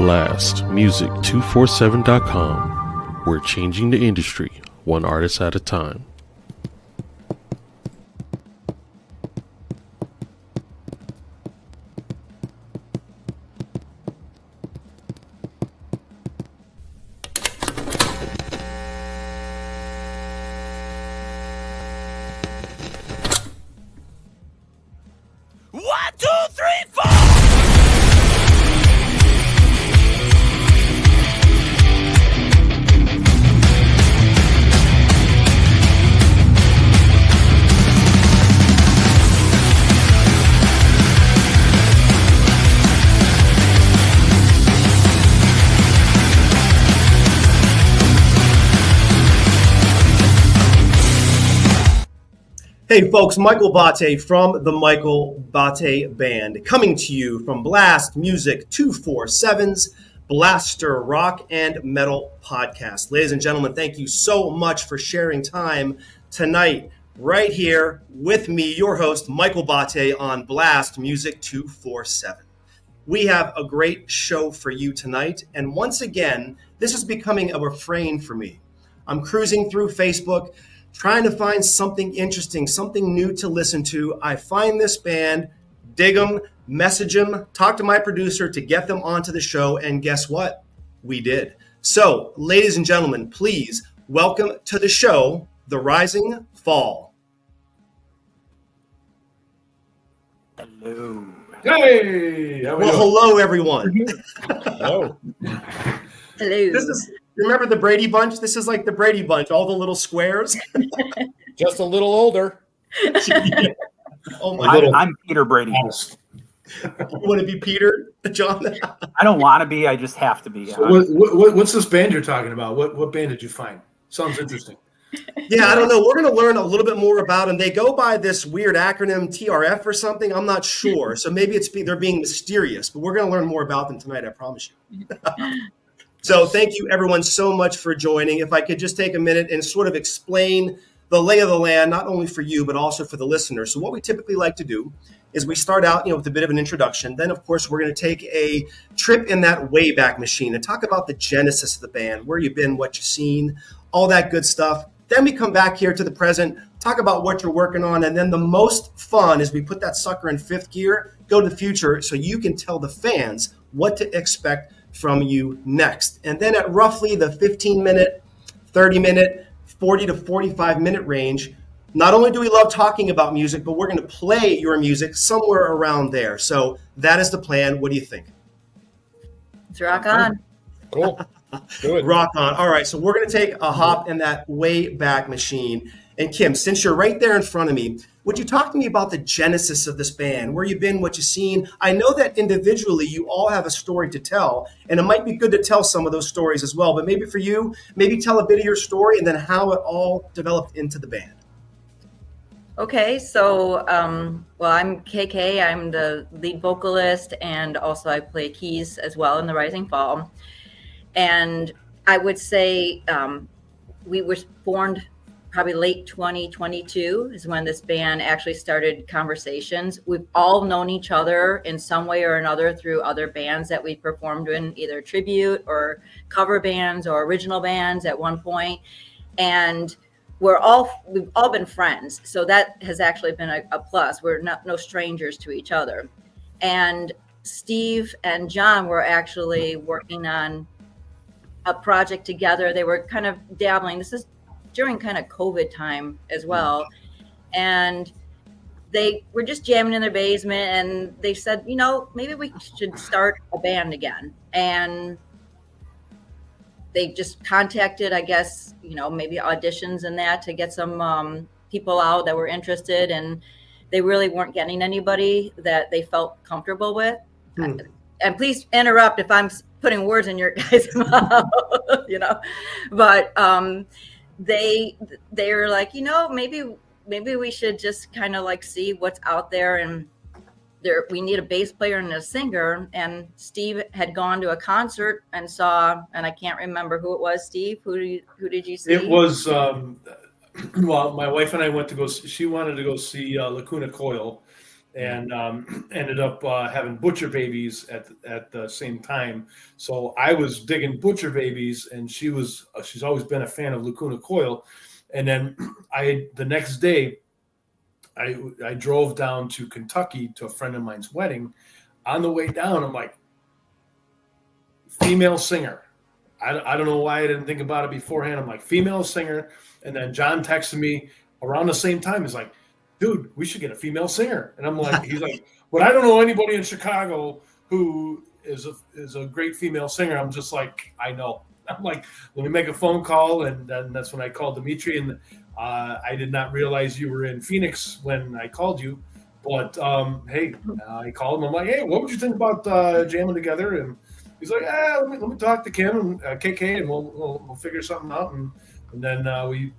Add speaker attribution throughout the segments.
Speaker 1: blastmusic247.com. We're changing the industry, one artist at a time.
Speaker 2: Hey folks, Michael Botte from the Michael Botte Band, coming to you from Blast Music 247's Blaster Rock and Metal Podcast. Ladies and gentlemen, thank you so much for sharing time tonight right here with me, your host, Michael Botte on Blast Music 247. We have a great show for you tonight, and once again, this is becoming a refrain for me. I'm cruising through Facebook, trying to find something interesting, something new to listen to. I find this band, dig them, message them, talk to my producer to get them onto the show, and guess what? We did. So, ladies and gentlemen, please welcome to the show, The Rising Fall.
Speaker 3: Hello.
Speaker 4: Hey!
Speaker 2: Well, hello, everyone.
Speaker 4: Hello.
Speaker 3: Hello.
Speaker 2: Remember the Brady Bunch? This is like the Brady Bunch, all the little squares.
Speaker 4: Just a little older.
Speaker 2: Oh my God.
Speaker 3: I'm Peter Brady.
Speaker 2: You want to be Peter, John?
Speaker 3: I don't want to be. I just have to be.
Speaker 4: So what's this band you're talking about? What band did you find? Sounds interesting.
Speaker 2: Yeah, I don't know. We're going to learn a little bit more about them. They go by this weird acronym TRF or something. I'm not sure. So maybe they're being mysterious, but we're going to learn more about them tonight, I promise you. So thank you, everyone, so much for joining. If I could just take a minute and sort of explain the lay of the land, not only for you, but also for the listeners. So what we typically like to do is we start out, with a bit of an introduction. Then, of course, we're going to take a trip in that Wayback Machine and talk about the genesis of the band, where you've been, what you've seen, all that good stuff. Then we come back here to the present, talk about what you're working on. And then the most fun is we put that sucker in fifth gear, go to the future so you can tell the fans what to expect from you next. And then at roughly the 15-minute, 30-minute, 40 to 45-minute range, not only do we love talking about music, but we're going to play your music somewhere around there. So that is the plan. What do you think?
Speaker 5: Let's rock on.
Speaker 4: Cool. Do it.
Speaker 2: Rock on. All right, so we're going to take a hop in that Wayback Machine. And Kim, since you're right there in front of me, would you talk to me about the genesis of this band, where you've been, what you've seen? I know that individually you all have a story to tell, and it might be good to tell some of those stories as well. But maybe for you, maybe tell a bit of your story and then how it all developed into the band.
Speaker 5: Okay, so, I'm KK. I'm the lead vocalist, and also I play keys as well in The Rising Fall. And I would say we were formed probably late 2022 is when this band actually started conversations. We've all known each other in some way or another through other bands that we performed in, either tribute or cover bands or original bands at one point. And we've all been friends. So that has actually been a plus. We're no strangers to each other. And Steve and John were actually working on a project together. They were kind of dabbling. This is during kind of COVID time as well. And they were just jamming in their basement, and they said, maybe we should start a band again. And they just contacted, I guess, maybe auditions and that to get some people out that were interested, and they really weren't getting anybody that they felt comfortable with. And please interrupt if I'm putting words in your guys' mouth, but they were like, maybe we should just kind of like see what's out there, and we need a bass player and a singer. And Steve had gone to a concert and saw, and I can't remember who it was. Steve, who did you see?
Speaker 4: It was my wife and I went to go. She wanted to go see Lacuna Coil, and ended up having Butcher Babies at the same time. So I was digging Butcher Babies, and she's always been a fan of Lacuna Coil. And then the next day, I drove down to Kentucky to a friend of mine's wedding. On the way down, I'm like, female singer. I don't know why I didn't think about it beforehand. I'm like, female singer. And then John texted me around the same time. He's like, dude, we should get a female singer. And I'm like, he's like, but I don't know anybody in Chicago who is a great female singer. I'm just like, I know. I'm like, let me make a phone call. And then that's when I called Dimitri. And I did not realize you were in Phoenix when I called you. But, hey, I called him. I'm like, hey, what would you think about jamming together? And he's like, let me talk to Kim and KK, and we'll figure something out. And then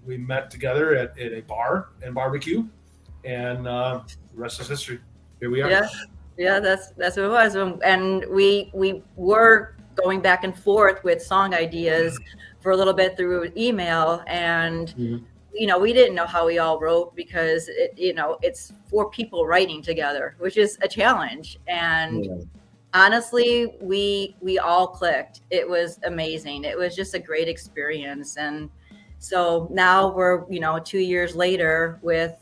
Speaker 4: we met together at a bar and barbecue. And the rest is history. Here we are.
Speaker 5: Yeah, that's what it was. And we were going back and forth with song ideas for a little bit through email, and we didn't know how we all wrote, because it's 4 people writing together, which is a challenge. And honestly, we all clicked. It was amazing. It was just a great experience. And so now we're 2 years later with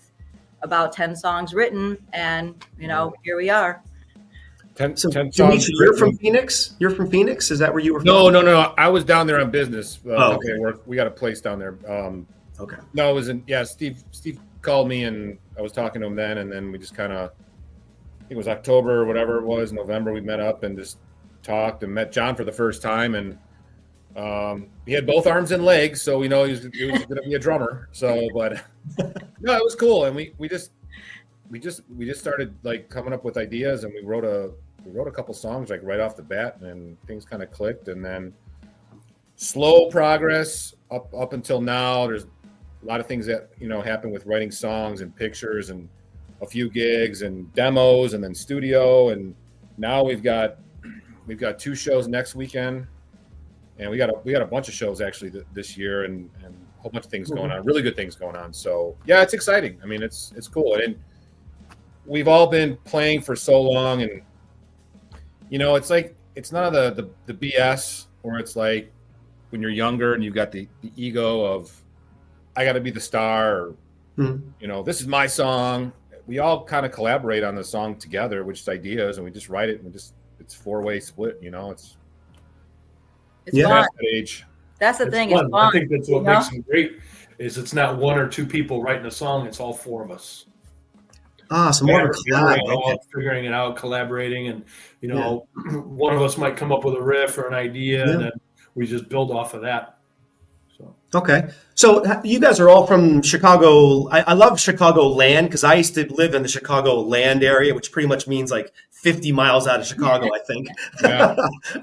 Speaker 5: about 10 songs written, and here we are.
Speaker 1: 10 songs.
Speaker 2: Dimitri, you're from Phoenix? You're from Phoenix? Is that where you were from?
Speaker 1: No. I was down there on business.
Speaker 2: Okay.
Speaker 1: We got a place down there.
Speaker 2: Okay.
Speaker 1: No, it was Steve called me, and I was talking to him then, and then we just kind of, I think it was October or whatever it was, November, we met up and just talked, and met John for the first time. And he had both arms and legs, so we know he was going to be a drummer. So, but no, it was cool. And we just started like coming up with ideas, and we wrote a couple songs like right off the bat, and things kind of clicked. And then slow progress up until now. There's a lot of things that happen with writing songs and pictures, and a few gigs and demos, and then studio. And now we've got 2 shows next weekend, and we got a bunch of shows actually this year, and a whole bunch of things going on, really good things going on. So yeah, it's exciting. I mean, it's cool. And we've all been playing for so long, and it's like, it's none of the BS, or it's like when you're younger and you've got the ego of, I got to be the star, or, this is my song. We all kind of collaborate on the song together, which is ideas, and we just write it, and it's 4-way split. It's
Speaker 5: fun.
Speaker 1: Age.
Speaker 5: That's the thing.
Speaker 4: Fun.
Speaker 5: It's fun.
Speaker 4: I think that's what makes it great. Is it's not 1 or 2 people writing a song; it's all 4 of us.
Speaker 2: So more of a collab.
Speaker 4: Figuring it out, collaborating, and one of us might come up with a riff or an idea, and then we just build off of that.
Speaker 2: Okay. So you guys are all from Chicago. I love Chicago land, because I used to live in the Chicago land area, which pretty much means like 50 miles out of Chicago, I think.
Speaker 1: Yeah.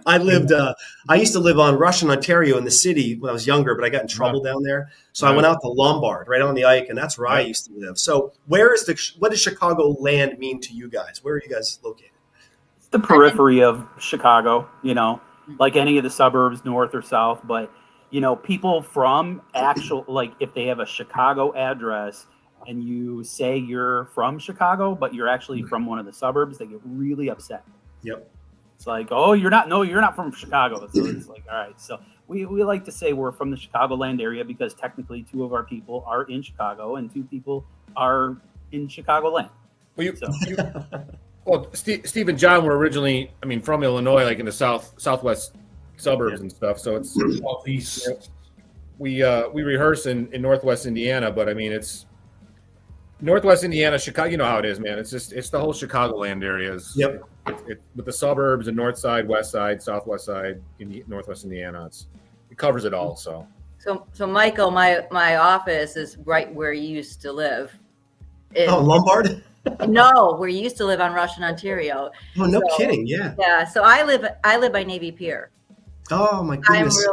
Speaker 2: I used to live on Russian, Ontario in the city when I was younger, but I got in trouble down there. So I went out to Lombard, right on the Ike, and that's where I used to live. So what does Chicago land mean to you guys? Where are you guys located?
Speaker 3: It's the periphery of Chicago, like any of the suburbs, north or south, but people from like if they have a Chicago address and you say you're from Chicago, but you're actually from one of the suburbs, they get really upset.
Speaker 2: Yep.
Speaker 3: It's like, oh, you're not from Chicago. So it's like, all right. So we like to say we're from the Chicagoland area, because technically 2 of our people are in Chicago and 2 people are in Chicagoland.
Speaker 1: Well, Steve and John were originally, from Illinois, like in the southwest suburbs and stuff. So it's
Speaker 4: Southeast.
Speaker 1: We rehearse in Northwest Indiana, but it's Northwest Indiana, Chicago. You know how it is, man. It's the whole Chicagoland areas.
Speaker 2: Yep.
Speaker 1: With the suburbs and north side, west side, southwest side, in Northwest Indiana, it covers it all. So
Speaker 5: Michael, my office is right where you used to live.
Speaker 2: Lombard?
Speaker 5: No, where you used to live on Russian, Ontario.
Speaker 2: Oh, no kidding. Yeah.
Speaker 5: Yeah. So I live by Navy Pier.
Speaker 2: Oh my goodness.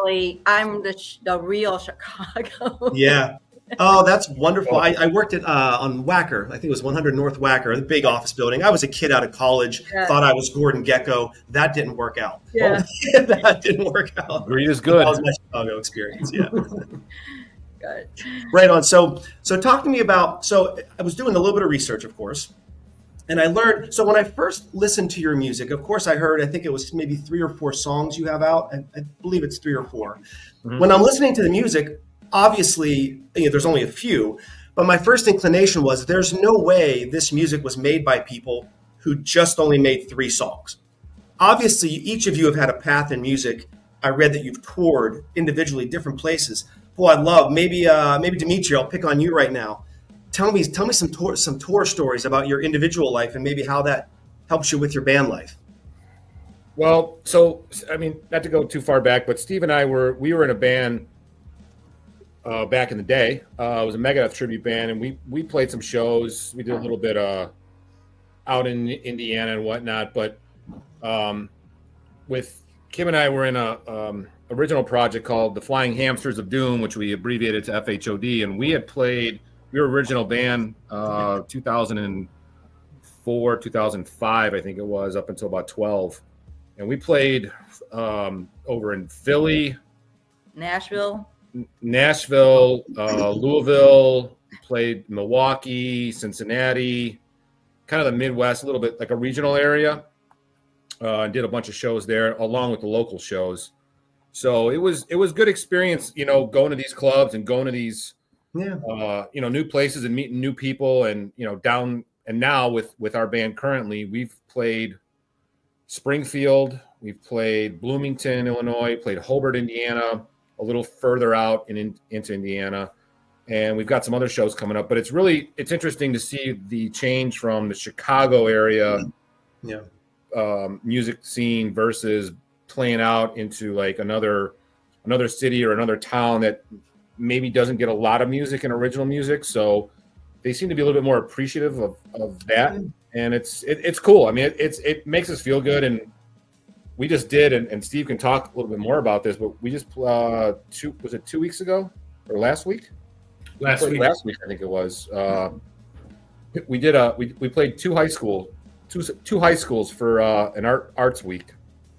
Speaker 5: I'm the real Chicago.
Speaker 2: Yeah. Oh, that's wonderful. I worked on Wacker. I think it was 100 North Wacker, the big office building. I was a kid out of college, thought I was Gordon Gekko. That didn't work out.
Speaker 5: Yeah.
Speaker 2: That didn't work out.
Speaker 1: Greed is good.
Speaker 2: That was my Chicago experience. Yeah.
Speaker 5: Good.
Speaker 2: Right on. So talk to me about, I was doing a little bit of research, of course, And I learned, so when I first listened to your music, of course I heard, I think it was maybe 3 or 4 songs you have out. I believe it's 3 or 4.
Speaker 1: Mhm.
Speaker 2: When I'm listening to the music, obviously, there's only a few, but my first inclination was there's no way this music was made by people who just only made 3 songs. Obviously, each of you have had a path in music. I read that you've toured individually different places. Boy, I'd love, maybe Dimitri, I'll pick on you right now. Tell me some tour stories about your individual life and maybe how that helps you with your band life.
Speaker 1: Well, so I mean, not to go too far back, but Steve and I were in a band back in the day. It was a Megadeth tribute band, and we played some shows. We did a little bit out in Indiana and whatnot. But with Kim and I were in a original project called the Flying Hamsters of Doom, which we abbreviated to FHOD, and we were original band 2004, 2005, I think it was, up until about 12. And we played over in Philly,
Speaker 5: Nashville,
Speaker 1: Louisville, played Milwaukee, Cincinnati, kind of the Midwest, a little bit like a regional area. Did a bunch of shows there along with the local shows. So it was good experience, going to these clubs and going to these new places and meeting new people, and now with our band currently, we've played Springfield, we've played Bloomington, Illinois, played Hobart, Indiana, a little further out into Indiana, and we've got some other shows coming up. But it's interesting to see the change from the Chicago area music scene versus playing out into like another city or another town that maybe doesn't get a lot of music and original music, so they seem to be a little bit more appreciative of that, and it's cool. I mean, it makes us feel good, and we just did, and Steve can talk a little bit more about this, but we just 2 weeks ago or last week? Last week, I think it was. We played two high schools for an arts week.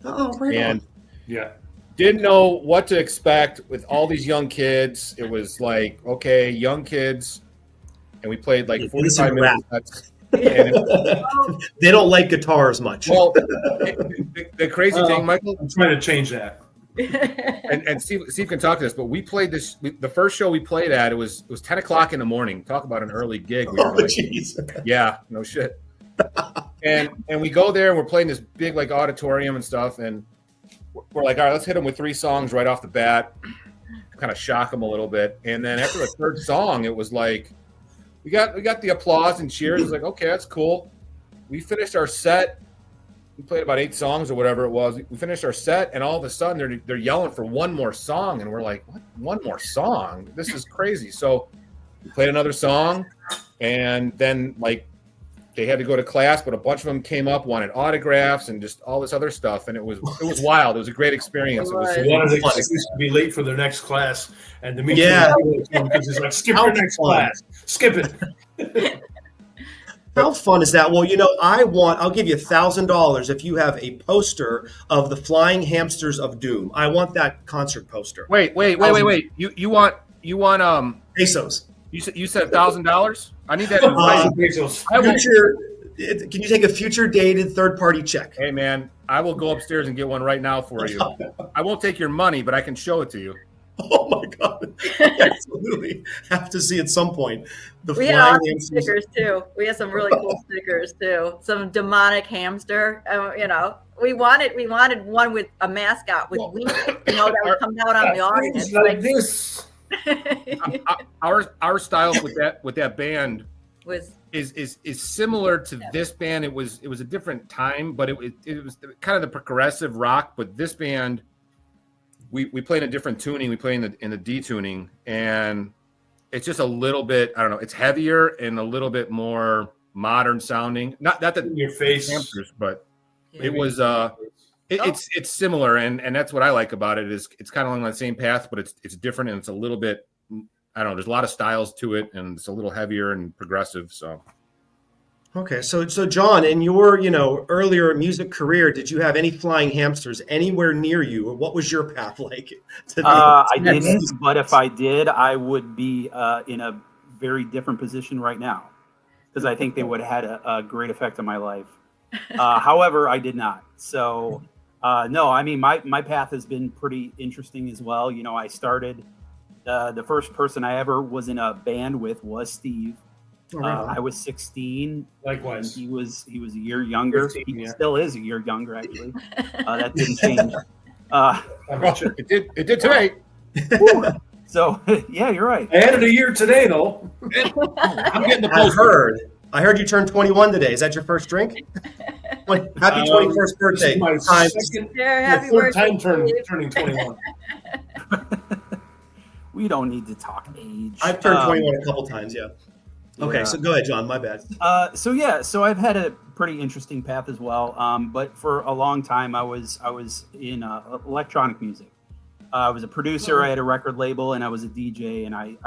Speaker 2: Oh, right
Speaker 1: and
Speaker 2: on.
Speaker 4: Yeah.
Speaker 1: Didn't know what to expect with all these young kids. It was like, okay, young kids, and we played like 45 minutes. And
Speaker 2: they don't like guitars much.
Speaker 1: Well, the crazy thing, Michael,
Speaker 4: I'm trying to change that.
Speaker 1: and Steve can talk to this, but we played this. The first show we played at, it was 10 o'clock in the morning. Talk about an early gig. We were like, yeah, no shit. And we go there and we're playing this big like auditorium and stuff, and we're like, all right, let's hit them with 3 songs right off the bat, kind of shock them a little bit. And then after the third song, it was like we got the applause and cheers. It was like, okay, that's cool. We finished our set. We played about 8 songs or whatever it was. We finished our set, and all of a sudden they're yelling for one more song, and we're like, what? One more song? This is crazy. So we played another song, and then like they had to go to class, but a bunch of them came up, wanted autographs and just all this other stuff, and it was wild. It was a great experience. It was
Speaker 4: one of the excuses to be late for their next class, and Dimitri because he's like, skip your next class, skip it.
Speaker 2: How fun is that? Well, I'll give you $1,000 if you have a poster of the Flying Hamsters of Doom. I want that concert poster.
Speaker 1: Wait. You want
Speaker 2: pesos?
Speaker 1: You said $1,000? I need that.
Speaker 2: Can you take a future dated third-party check?
Speaker 1: Hey, man, I will go upstairs and get one right now for you. I won't take your money, but I can show it to you.
Speaker 2: Oh my God! Absolutely, have to see at some point.
Speaker 5: We had awesome stickers too. We had some really cool stickers too. Some demonic hamster. We wanted one with a mascot with wings. That would come down on the audience
Speaker 4: like this.
Speaker 1: Our styles with that band is similar to this band. It was a different time, but it was kind of the progressive rock. But this band, we play in a different tuning. We play in the D tuning, and it's just a little bit, I don't know, it's heavier and a little bit more modern sounding. Not that in your face, hamsters, but it was it's similar, and that's what I like about it. Is it's kind of along the same path, but it's different, and it's a little bit, I don't know, there's a lot of styles to it, and it's a little heavier and progressive. So
Speaker 2: okay, so John, in your earlier music career, did you have any flying hamsters anywhere near you, or what was your path like?
Speaker 3: I didn't, but if I did, I would be in a very different position right now. because I think they would have had a great effect on my life. However, I did not. So, no, I mean, my path has been pretty interesting as well. You know, I started, the first person I ever was in a band with was Steve. I was 16.
Speaker 4: Likewise.
Speaker 3: He was a year younger.
Speaker 4: 15,
Speaker 3: he still is a year younger, actually. That didn't change.
Speaker 1: It did today.
Speaker 3: So, yeah, you're right.
Speaker 4: I added a year today, though.
Speaker 1: I'm getting the
Speaker 2: I
Speaker 1: post.
Speaker 2: heard you turned 21 today. Is that your first drink? Happy 21st
Speaker 4: This
Speaker 2: birthday.
Speaker 4: is my
Speaker 2: Time.
Speaker 4: second,
Speaker 5: Yeah,
Speaker 4: my
Speaker 5: happy
Speaker 4: third
Speaker 5: birthday,
Speaker 4: time
Speaker 5: Steve.
Speaker 4: turning 21.
Speaker 3: We don't need to talk age.
Speaker 2: I've turned 21 a couple times, yeah. Okay,
Speaker 3: Yeah.
Speaker 2: so go ahead, John. My bad.
Speaker 3: So I've had a pretty interesting path as well. But for a long time, I was in electronic music. I was a producer. I had a record label, and I was a DJ. And I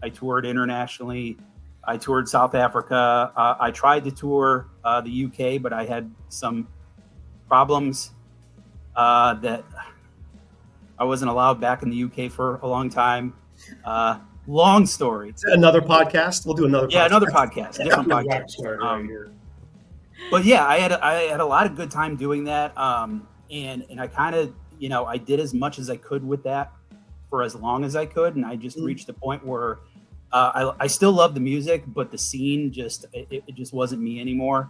Speaker 3: toured internationally. I toured South Africa. I tried to tour the UK, but I had some problems that I wasn't allowed back in the UK for a long time. Long story.
Speaker 2: Is that another podcast? We'll do another podcast.
Speaker 3: Yeah, another podcast, different
Speaker 4: Rock
Speaker 3: podcast.
Speaker 4: star right here.
Speaker 3: But yeah, I had a lot of good time doing that. And I kind of, you know, I did as much as I could with that for as long as I could. And I just reached a point where I still love the music, but the scene it just wasn't me anymore.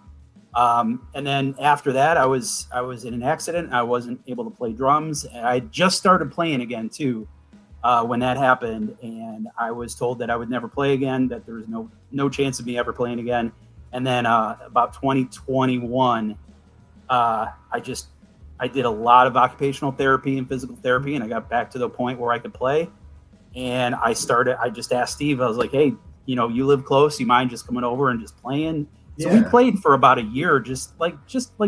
Speaker 3: And then after that, I was in an accident. I wasn't able to play drums. I just started playing again too. When that happened, and I was told that I would never play again, that there was no chance of me ever playing again. And then about 2021, I did a lot of occupational therapy and physical therapy, and I got back to the point where I could play. And I just asked Steve, I was like, hey, you know, you live close, you mind just coming over and just playing? So we played for about a year, just like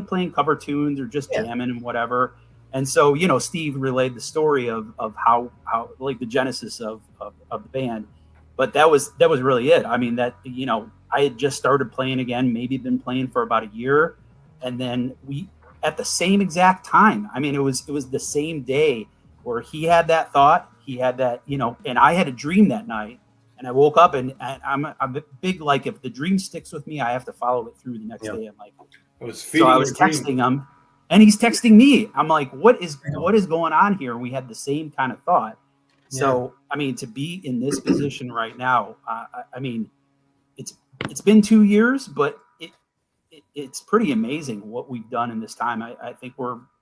Speaker 3: playing cover tunes or just jamming and whatever. And so, you know, Steve relayed the story of how like the genesis of the band, but that was really it. I mean, that, you know, I had just started playing again, maybe been playing for about a year. And then we, at the same exact time, I mean, it was the same day where he had that thought, he had that, you know, and I had a dream that night, and I woke up and I'm a big, like, if the dream sticks with me, I have to follow it through the next day. I'm like, so I was texting him. And he's texting me. I'm like, what is going on here? And we had the same kind of thought. So, I mean, to be in this position right now, I mean, it's been 2 years, but it's pretty amazing what we've done in this time. I think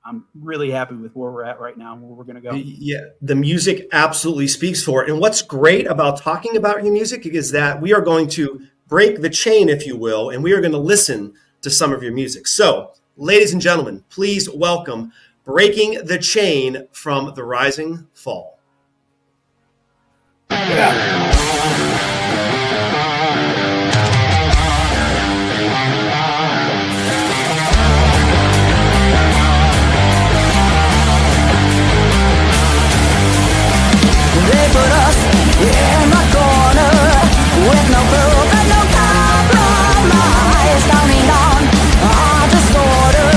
Speaker 3: I'm really happy with where we're at right now and where we're going to go.
Speaker 2: Yeah, the music absolutely speaks for it. And what's great about talking about your music is that we are going to break the chain, if you will, and we are going to listen to some of your music. So, ladies and gentlemen, please welcome Breaking the Chain from The Rising Fall.
Speaker 6: They put us in a corner with no proof and no compromise. Counting on our disorder,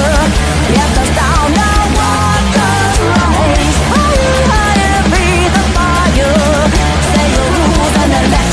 Speaker 6: kept us down, now waters rise. Higher, higher, breathe the fire. Say your rules and then let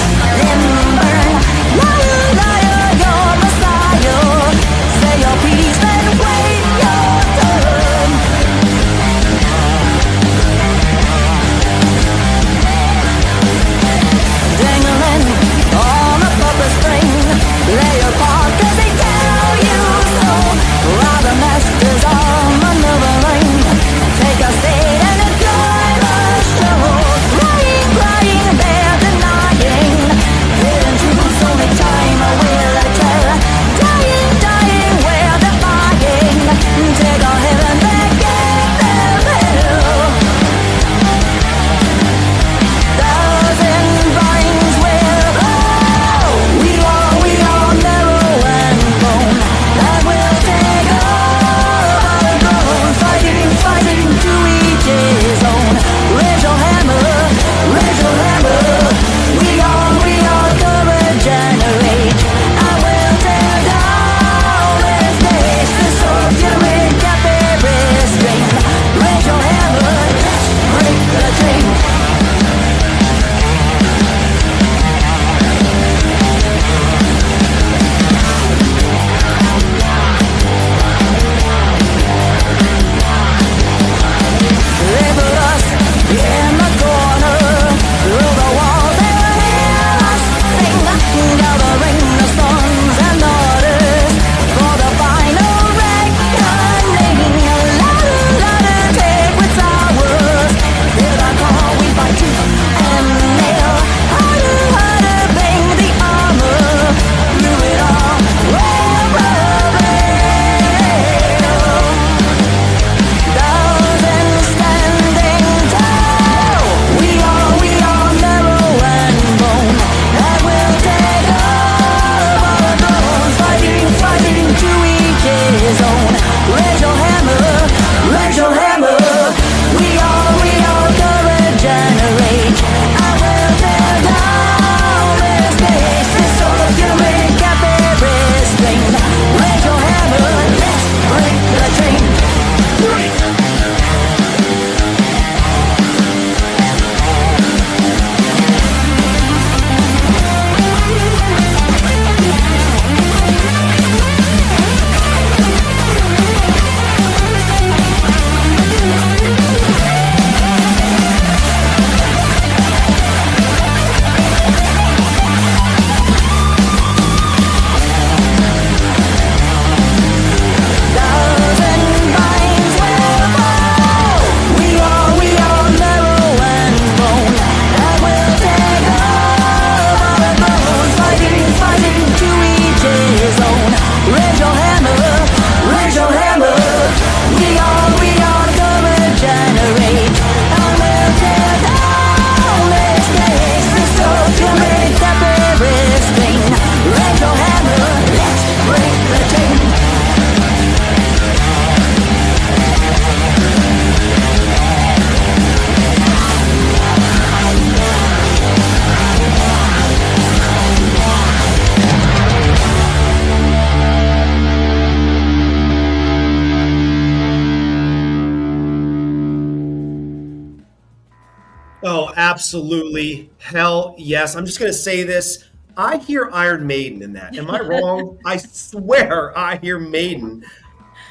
Speaker 2: Oh, absolutely. Hell yes. I'm just going to say this. I hear Iron Maiden in that. Am I wrong? I swear I hear Maiden.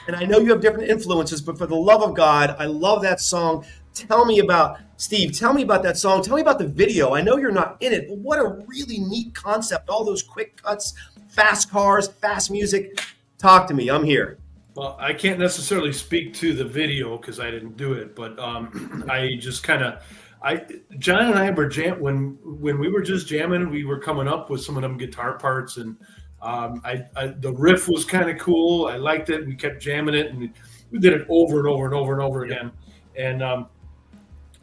Speaker 2: And I know you have different influences, but for the love of God, I love that song. Tell me about, Steve, tell me about that song. Tell me about the video. I know you're not in it, but what a really neat concept. All those quick cuts, fast cars, fast music. Talk to me. I'm here.
Speaker 4: Well, I can't necessarily speak to the video because I didn't do it, but I just kind of, John and I were when we were just jamming, we were coming up with some of them guitar parts, and the riff was kind of cool. I liked it. We kept jamming it, and we did it over and over and over and over again. And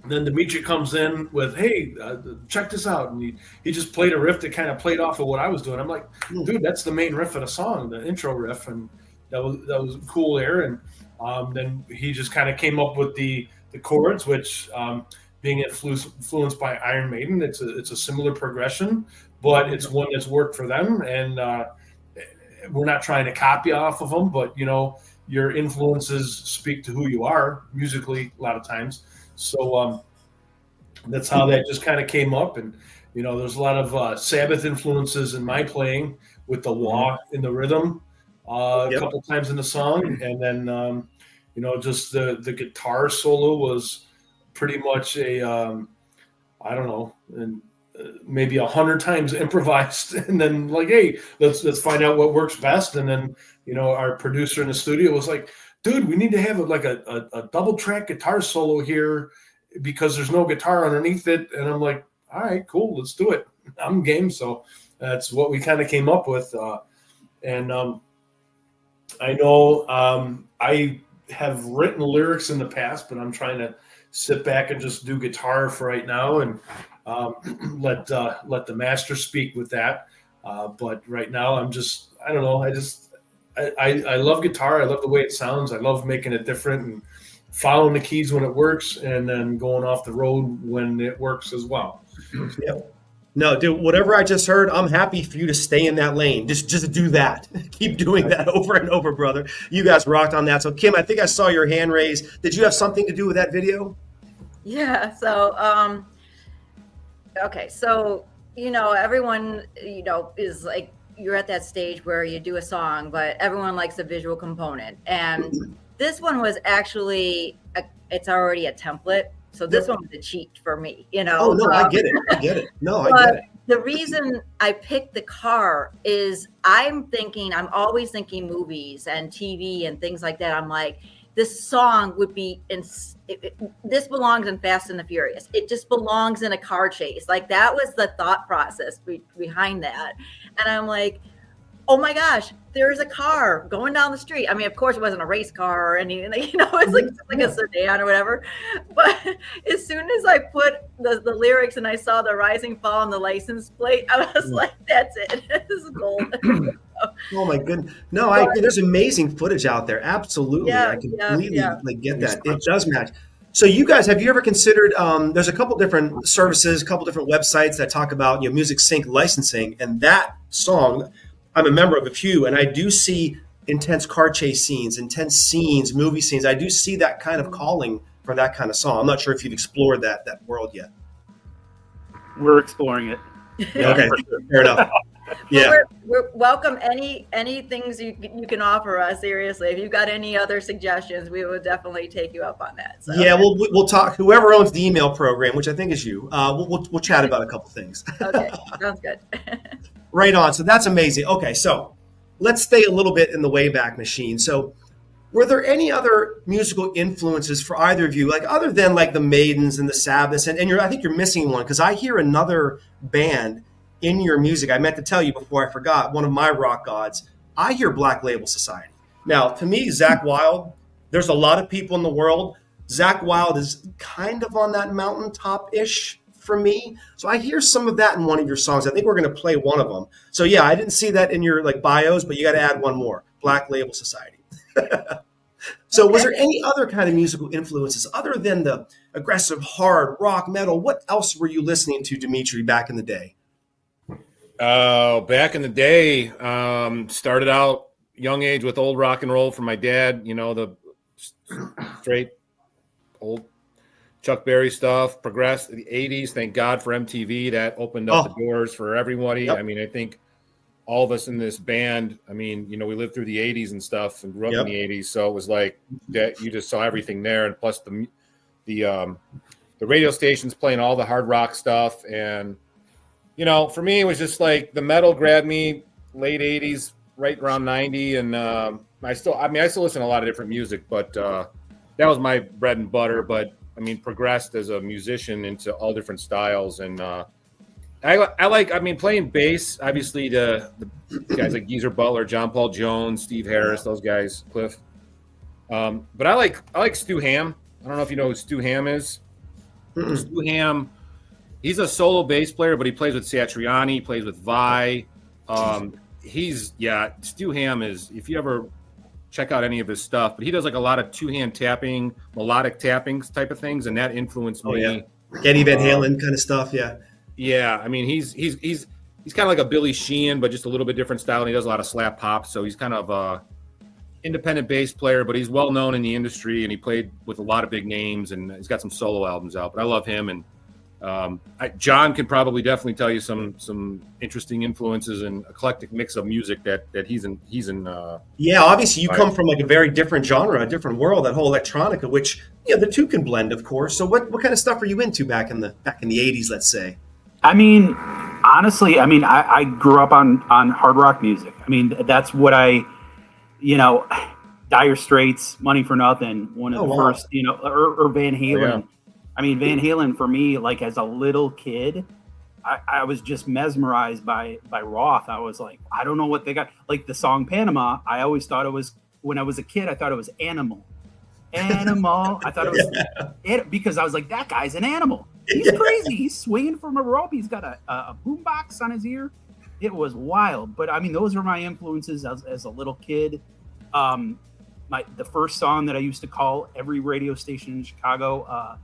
Speaker 4: then Dimitri comes in with, "Hey, check this out," and he just played a riff that kind of played off of what I was doing. I'm like, "Dude, that's the main riff of the song, the intro riff," and that was cool there. And then he just kind of came up with the chords, which being influenced by Iron Maiden, it's a similar progression, but it's one that's worked for them. And we're not trying to copy off of them, but your influences speak to who you are musically a lot of times. So that's how that just kind of came up. And there's a lot of Sabbath influences in my playing with the wah in the rhythm. A couple times in the song, and then just the guitar solo was pretty much a I don't know, and maybe 100 times improvised, and then like, hey, let's find out what works best. And then our producer in the studio was like, dude, we need to have a double track guitar solo here because there's no guitar underneath it. And I'm like, all right, cool, let's do it. I'm game. So that's what we kind of came up with, and I know I have written lyrics in the past, but I'm trying to sit back and just do guitar for right now and let the master speak with that. But right now I don't know. I love guitar. I love the way it sounds. I love making it different and following the keys when it works, and then going off the road when it works as well.
Speaker 2: Yep. No, dude, whatever I just heard, I'm happy for you to stay in that lane. Just do that. Keep doing that over and over, brother. You guys rocked on that. So, Kim, I think I saw your hand raised. Did you have something to do with that video?
Speaker 5: Yeah. So, okay. So, everyone, is like, you're at that stage where you do a song, but everyone likes a visual component. And this one was actually, it's already a template. So this one was a cheat for me,
Speaker 2: Oh, no, I get it. No, I get it.
Speaker 5: The reason I picked the car is I'm always thinking movies and TV and things like that. I'm like, this song would be this belongs in Fast and the Furious. It just belongs in a car chase. Like, that was the thought process behind that. And I'm like, oh my gosh, there's a car going down the street. I mean, of course, it wasn't a race car or anything, it's like a sedan or whatever. But as soon as I put the lyrics and I saw the rising fall on the license plate, I was like, that's it. This is gold.
Speaker 2: Oh my goodness. No, there's amazing footage out there. Absolutely. I completely get that. It does match. So you guys, have you ever considered, there's a couple different services, a couple different websites that talk about music sync licensing, and that song, I'm a member of a few, and I do see intense car chase scenes, intense scenes, movie scenes. I do see that kind of calling for that kind of song. I'm not sure if you've explored that world yet.
Speaker 3: We're exploring it.
Speaker 2: Yeah, okay, fair enough. Yeah,
Speaker 5: we're welcome any things you can offer us. Seriously, if you've got any other suggestions, we will definitely take you up on that. So.
Speaker 2: Yeah, we'll talk. Whoever owns the email program, which I think is you, we'll chat about a couple things.
Speaker 5: Okay, sounds good.
Speaker 2: Right on. So that's amazing. Okay, so let's stay a little bit in the Wayback Machine. So, were there any other musical influences for either of you, like other than like the Maidens and the Sabbaths? And I think you're missing one, because I hear another band in your music. I meant to tell you before I forgot, one of my rock gods. I hear Black Label Society. Now, to me, Zakk Wylde, there's a lot of people in the world. Zakk Wylde is kind of on that mountaintop-ish for me. So I hear some of that in one of your songs. I think we're going to play one of them. So yeah, I didn't see that in your bios, but you got to add one more, Black Label Society. So was there any other kind of musical influences other than the aggressive hard rock metal? What else were you listening to, Dimitri, back in the day?
Speaker 1: Back in the day, started out young age with old rock and roll from my dad, the straight old Chuck Berry stuff, progressed the 80s. Thank God for MTV. That opened up the doors for everybody.
Speaker 2: Yep.
Speaker 1: I mean, I think all of us in this band, I mean, you know, we lived through the 80s and stuff and grew up in the 80s. So it was like that you just saw everything there. And plus the radio stations playing all the hard rock stuff. And, you know, for me, it was just like the metal grabbed me late 80s, right around 90. And I still listen to a lot of different music, but that was my bread and butter. But I mean, progressed as a musician into all different styles. And I mean, playing bass, obviously the guys like Geezer Butler, John Paul Jones, Steve Harris, those guys, Cliff. But I like Stu Hamm. I don't know if you know who Stu Hamm is. Stu Hamm, he's a solo bass player, but he plays with Satriani, he plays with Vi. Stu Hamm is, if you ever check out any of his stuff, but he does like a lot of two-hand tapping, melodic tappings type of things, and that influenced me.
Speaker 2: Yeah. Eddie Van Halen kind of stuff, yeah.
Speaker 1: Yeah, I mean, he's kind of like a Billy Sheehan, but just a little bit different style, and he does a lot of slap pops, so he's kind of a independent bass player, but he's well known in the industry, and he played with a lot of big names, and he's got some solo albums out. But I love him, and John can probably definitely tell you some interesting influences and eclectic mix of music that he's in.
Speaker 2: Yeah, obviously you come from like a very different genre, a different world, that whole electronica, which the two can blend, of course. So what kind of stuff are you into back in the 80s, let's say?
Speaker 3: I mean, honestly, I grew up on hard rock music. I mean, that's what Dire Straits, Money for Nothing, one of the first, or Van Halen. Yeah. I mean, Van Halen for me, like as a little kid, I was just mesmerized by Roth. I was like, I don't know what they got. Like the song Panama, I always thought it was, when I was a kid, I thought it was Animal. I thought it was because I was like, that guy's an animal. He's crazy. He's swinging from a rope. He's got a boombox on his ear. It was wild. But I mean, those were my influences as a little kid. The first song that I used to call every radio station in Chicago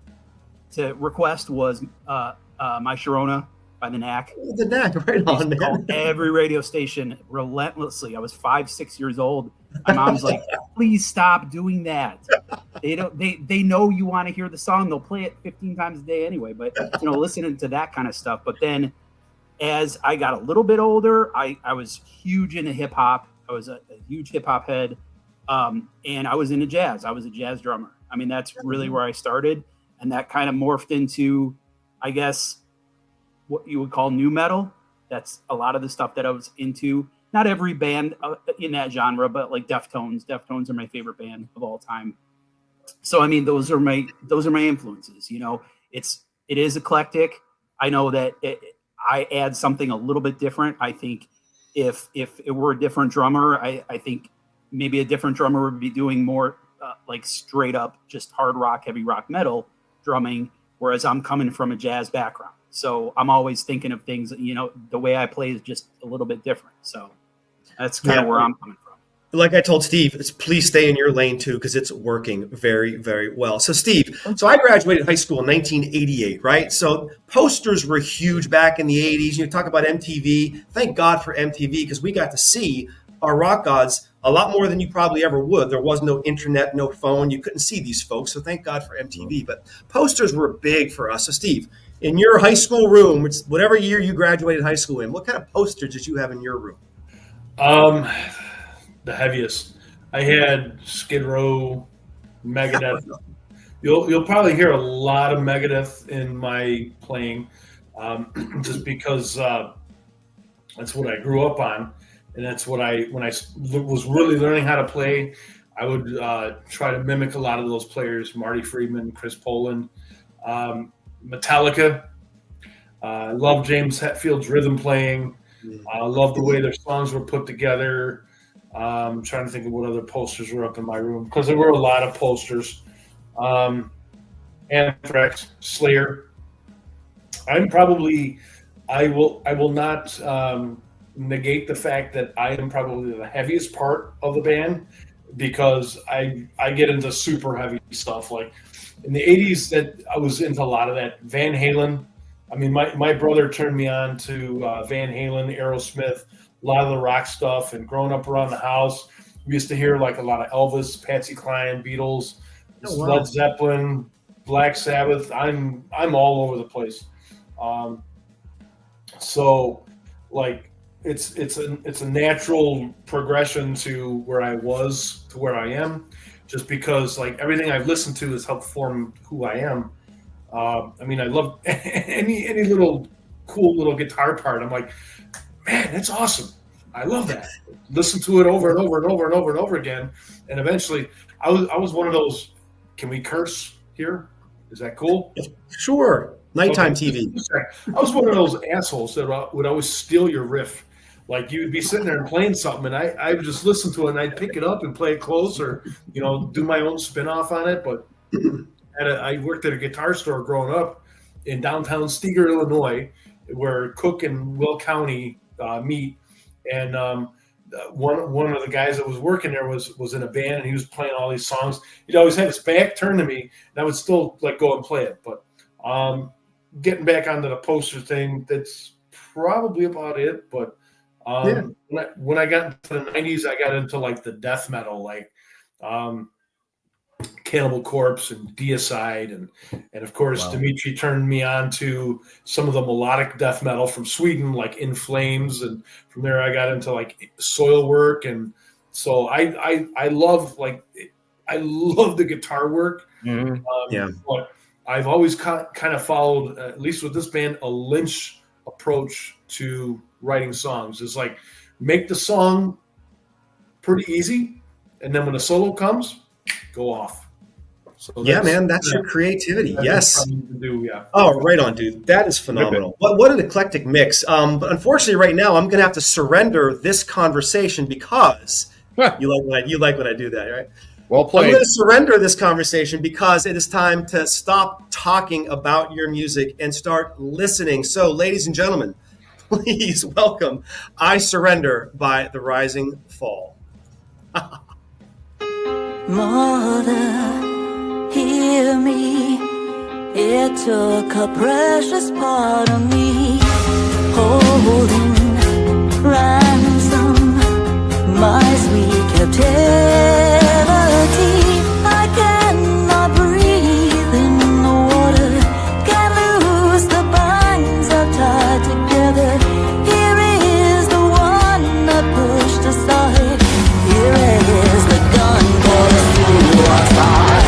Speaker 3: to request was My Sharona by the Knack.
Speaker 2: The Knack, right on, man.
Speaker 3: Every radio station relentlessly. I was 5-6 years old. My mom's like, please stop doing that. They know you want to hear the song. They'll play it 15 times a day anyway. But listening to that kind of stuff. But then as I got a little bit older, I was huge into hip hop. I was a huge hip hop head. And I was into jazz. I was a jazz drummer. I mean, that's really where I started. And that kind of morphed into, I guess, what you would call new metal. That's a lot of the stuff that I was into. Not every band in that genre, but like Deftones. Deftones are my favorite band of all time. So I mean, those are my influences. It is eclectic. I know that I add something a little bit different. I think if it were a different drummer, I think maybe a different drummer would be doing more like straight up just hard rock, heavy rock, metal drumming, whereas I'm coming from a jazz background. So I'm always thinking of things, the way I play is just a little bit different. So that's kind of where I'm coming from.
Speaker 2: Like I told Steve, please stay in your lane too, because it's working very, very well. So Steve, I graduated high school in 1988, right? So posters were huge back in the 80s. You talk about MTV. Thank God for MTV, because we got to see our rock gods a lot more than you probably ever would. There was no internet, no phone. You couldn't see these folks. So thank God for MTV. But posters were big for us. So Steve, in your high school room, which whatever year you graduated high school in, what kind of posters did you have in your room?
Speaker 4: The heaviest. I had Skid Row, Megadeth. You'll probably hear a lot of Megadeth in my playing, just because that's what I grew up on, and that's what when I was really learning how to play, I would try to mimic a lot of those players: Marty Friedman, Chris Poland, Metallica. I love James Hetfield's rhythm playing. I love the way their songs were put together. I'm trying to think of what other posters were up in my room, because there were a lot of posters. Anthrax, Slayer. I will not negate the fact that I am probably the heaviest part of the band, because I get into super heavy stuff. Like in the 80s, that I was into a lot of that. Van Halen. I mean, my brother turned me on to Van Halen, Aerosmith, a lot of the rock stuff. And growing up around the house, we used to hear like a lot of Elvis, Patsy Cline, Beatles, Led Zeppelin, Black Sabbath. I'm all over the place. So like it's a natural progression to where I was to where I am, just because like everything I've listened to has helped form who I am. I mean, I love any little cool little guitar part. I'm like, man, that's awesome. I love that. Listen to it over and over and over and over and over again, and eventually, I was one of those. Can we curse here? Is that cool?
Speaker 2: Sure. Nighttime
Speaker 4: Okay.
Speaker 2: TV.
Speaker 4: I was one of those assholes that would always steal your riff. Like you would be sitting there and playing something, and I would just listen to it, and I'd pick it up and play it close, or do my own spin off on it. But I worked at a guitar store growing up in downtown Steger, Illinois, where Cook and Will County meet. And one of the guys that was working there was in a band, and he was playing all these songs. He'd always have his back turned to me, and I would still like go and play it. But getting back onto the poster thing, that's probably about it. But when I got into the 90s, I got into like the death metal, like Cannibal Corpse and Deicide, and of course Dimitri turned me on to some of the melodic death metal from Sweden, like In Flames, and from there I got into like Soilwork, and so I love the guitar work. But I've always kind of followed, at least with this band, a Lynch approach to writing songs. It's like make the song pretty easy, and then when the solo comes, go off. So
Speaker 2: man, that's your creativity. Yes.
Speaker 4: Yeah.
Speaker 2: Oh, right on, dude. That is phenomenal. What an eclectic mix. But unfortunately, right now, I'm going to have to surrender this conversation because you like when I do that, right?
Speaker 1: Well played.
Speaker 2: I'm going to surrender this conversation because it is time to stop talking about your music and start listening. So, ladies and gentlemen, please welcome I Surrender by The Rising Fall.
Speaker 6: Mother, hear me. It took a precious part of me, holding ransom my sweet captivity. I cannot breathe in the water, can't lose the binds I've tied together. Here is the one I pushed aside. Here is the gun for the suicide.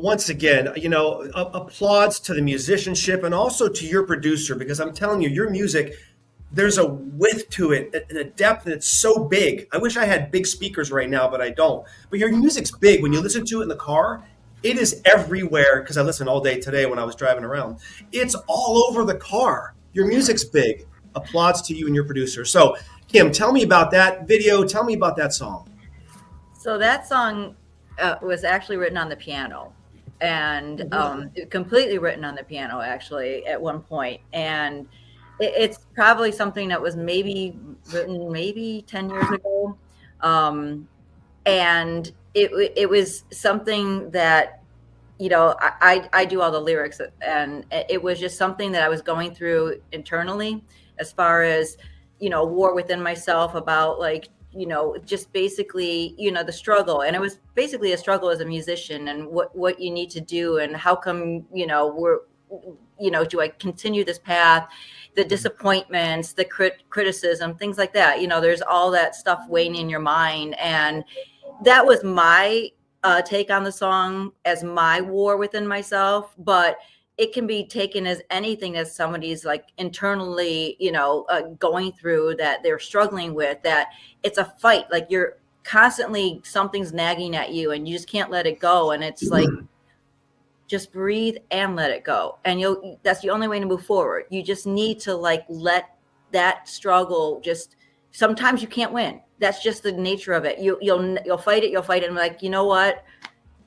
Speaker 2: once again, applauds to the musicianship and also to your producer, because I'm telling you, your music, there's a width to it and a depth, and it's so big. I wish I had big speakers right now, but I don't. But your music's big. When you listen to it in the car, it is everywhere, because I listened all day today when I was driving around. It's all over the car. Your music's big. Applauds to you and your producer. So, Kim, tell me about that video. Tell me about that song.
Speaker 5: So that song was actually written on the piano, and completely written on the piano, actually, at one point. And it's probably something that was maybe written maybe 10 years ago. And it was something that, I do all the lyrics, and it was just something that I was going through internally, as far as, war within myself about, like, just basically, the struggle. And it was basically a struggle as a musician, and what you need to do, and how come, do I continue this path, the disappointments, the criticism, things like that. There's all that stuff weighing in your mind. And that was my take on the song, as my war within myself. But it can be taken as anything that somebody's like internally, going through, that they're struggling with, that it's a fight. Like, you're constantly, something's nagging at you and you just can't let it go. And it's like, just breathe and let it go. And that's the only way to move forward. You just need to, like, let that struggle, just, sometimes you can't win. That's just the nature of it. You'll fight it. And like, you know what?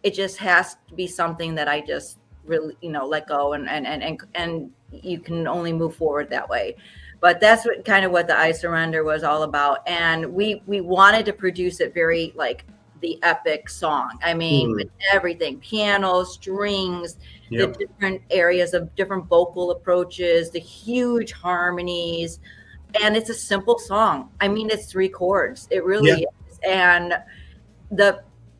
Speaker 5: It just has to be something that I just really, let go, and you can only move forward that way. But that's what the I Surrender was all about. And we wanted to produce it very, like, the epic song. I mean, with everything, piano, strings, the different areas of different vocal approaches, the huge harmonies. And it's a simple song. I mean, it's 3 chords. It really is. And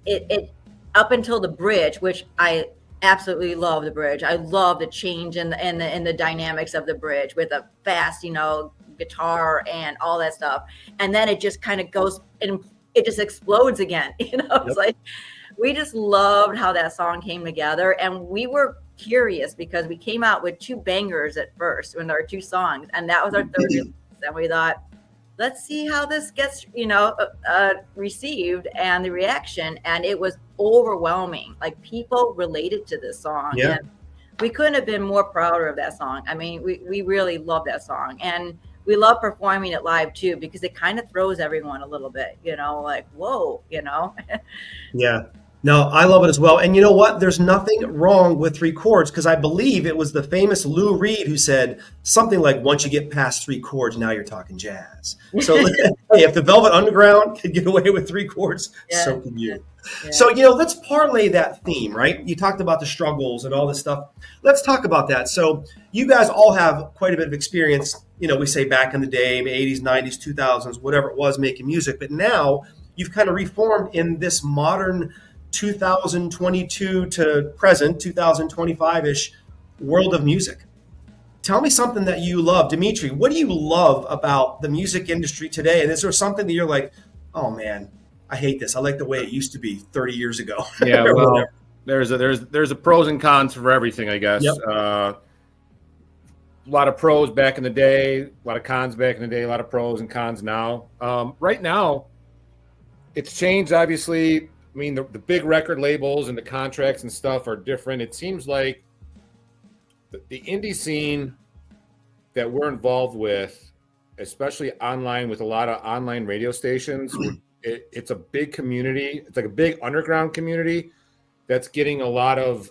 Speaker 5: it up until the bridge, which I absolutely love the bridge. I love the change in the dynamics of the bridge, with a fast, guitar and all that stuff. And then it just kind of goes, and it just explodes again. It's like, we just loved how that song came together. And we were curious, because we came out with 2 bangers at first, when there were 2 songs, and that was our 3rd release. And we thought, let's see how this gets, received, and the reaction. And it was overwhelming. Like, people related to this song.
Speaker 2: Yeah.
Speaker 5: And we couldn't have been more prouder of that song. I mean, we really love that song. And we love performing it live too, because it kind of throws everyone a little bit, like, whoa,
Speaker 2: Yeah. No, I love it as well. And you know what? There's nothing wrong with 3 chords, because I believe it was the famous Lou Reed who said something like, once you get past 3 chords, now you're talking jazz. So hey, if the Velvet Underground could get away with 3 chords, so can you. Yeah. So, let's parlay that theme, right? You talked about the struggles and all this stuff. Let's talk about that. So you guys all have quite a bit of experience, we say back in the day, 80s, 90s, 2000s, whatever it was, making music. But now you've kind of reformed in this modern 2022 to present, 2025-ish world of music. Tell me something that you love. Dimitri, what do you love about the music industry today? And is there something that you're like, oh man, I hate this. I like the way it used to be 30 years ago.
Speaker 1: Yeah, well, there's a pros and cons for everything, I guess.
Speaker 2: Yep.
Speaker 1: A lot of pros back in the day, a lot of cons back in the day, a lot of pros and cons now. Right now, it's changed, obviously. I mean, the big record labels and the contracts and stuff are different. It seems like the indie scene that we're involved with, especially online with a lot of online radio stations, it's a big community. It's like a big underground community that's getting a lot of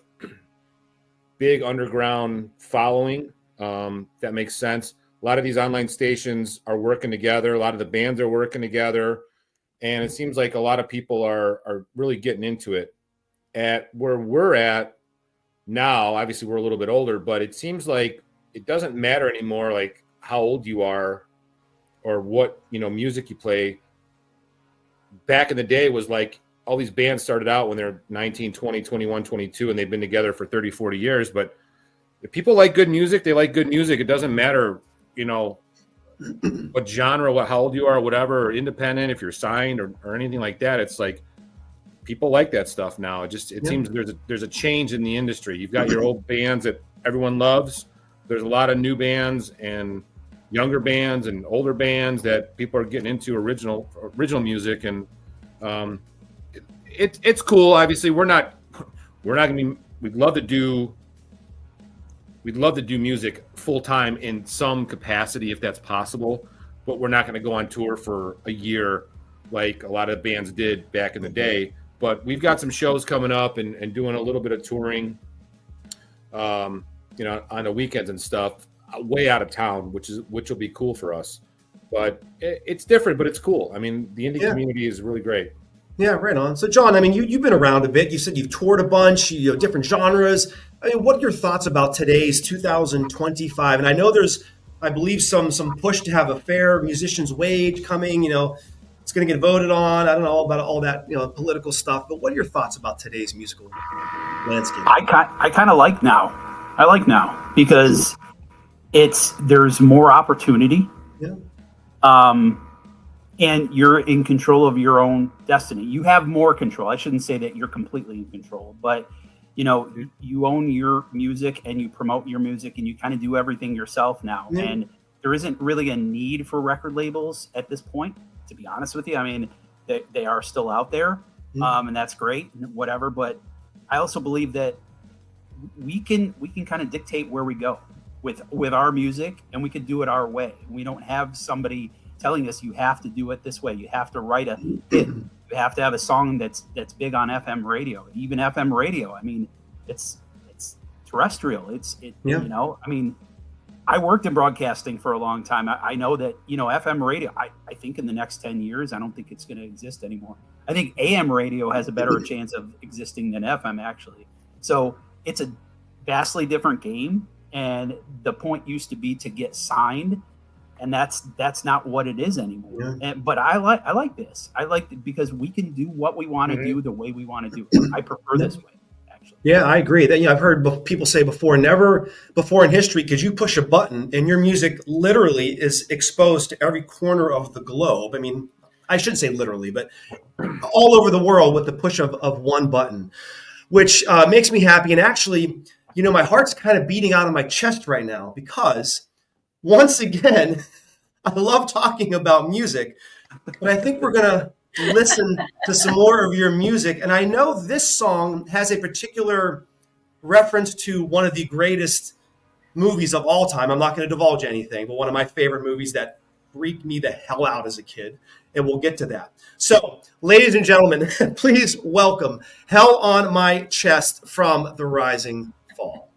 Speaker 1: big underground following. That makes sense. A lot of these online stations are working together. A lot of the bands are working together. And it seems like a lot of people are really getting into it. At where we're at now, obviously we're a little bit older, but it seems like it doesn't matter anymore, like how old you are or what, music you play. Back in the day was like all these bands started out when they're 19, 20, 21, 22, and they've been together for 30, 40 years. But if people like good music, they like good music. It doesn't matter, what genre, how old you are, whatever, or independent, if you're signed or anything like that. It's like people like that stuff now. It seems there's a change in the industry. You've got your old bands that everyone loves. There's a lot of new bands and younger bands and older bands that people are getting into original music, and it's cool. Obviously, we're not gonna be. We'd love to do music full time in some capacity if that's possible, but we're not going to go on tour for a year like a lot of bands did back in the day. But we've got some shows coming up and doing a little bit of touring, on the weekends and stuff, way out of town, which will be cool for us. But it's different, but it's cool. I mean, the indie community is really great.
Speaker 2: Yeah, right on. So, John, I mean, you've been around a bit. You said you've toured a bunch, different genres. I mean, what are your thoughts about today's 2025? And I know there's, I believe, some push to have a fair musician's wage coming. It's going to get voted on. I don't know about all that, political stuff. But what are your thoughts about today's musical landscape?
Speaker 3: I kind of like now. I like now because there's more opportunity.
Speaker 2: Yeah.
Speaker 3: And you're in control of your own destiny. You have more control. I shouldn't say that you're completely in control, but you own your music and you promote your music and you kind of do everything yourself now. Yeah. And there isn't really a need for record labels at this point, to be honest with you. I mean, they are still out there, and that's great, whatever. But I also believe that we can kind of dictate where we go with our music, and we can do it our way. We don't have somebody telling us you have to do it this way. You have to write a hit. You have to have a song that's big on FM radio. Even FM radio, I mean, it's terrestrial. I mean, I worked in broadcasting for a long time. I know that, FM radio, I think in the next 10 years, I don't think it's going to exist anymore. I think AM radio has a better chance of existing than FM, actually. So it's a vastly different game. And the point used to be to get signed. And that's not what it is anymore. Yeah. But I like this. I like it because we can do what we want to do the way we want to do it. I prefer this way, actually.
Speaker 2: Yeah, I agree. That I've heard people say before, never before in history could you push a button and your music literally is exposed to every corner of the globe. I mean, I shouldn't say literally, but all over the world with the push of one button, which makes me happy. And actually, my heart's kind of beating out of my chest right now because once again, I love talking about music, but I think we're going to listen to some more of your music. And I know this song has a particular reference to one of the greatest movies of all time. I'm not going to divulge anything, but one of my favorite movies that freaked me the hell out as a kid. And we'll get to that. So, ladies and gentlemen, please welcome Hell on My Chest from The Rising Fall.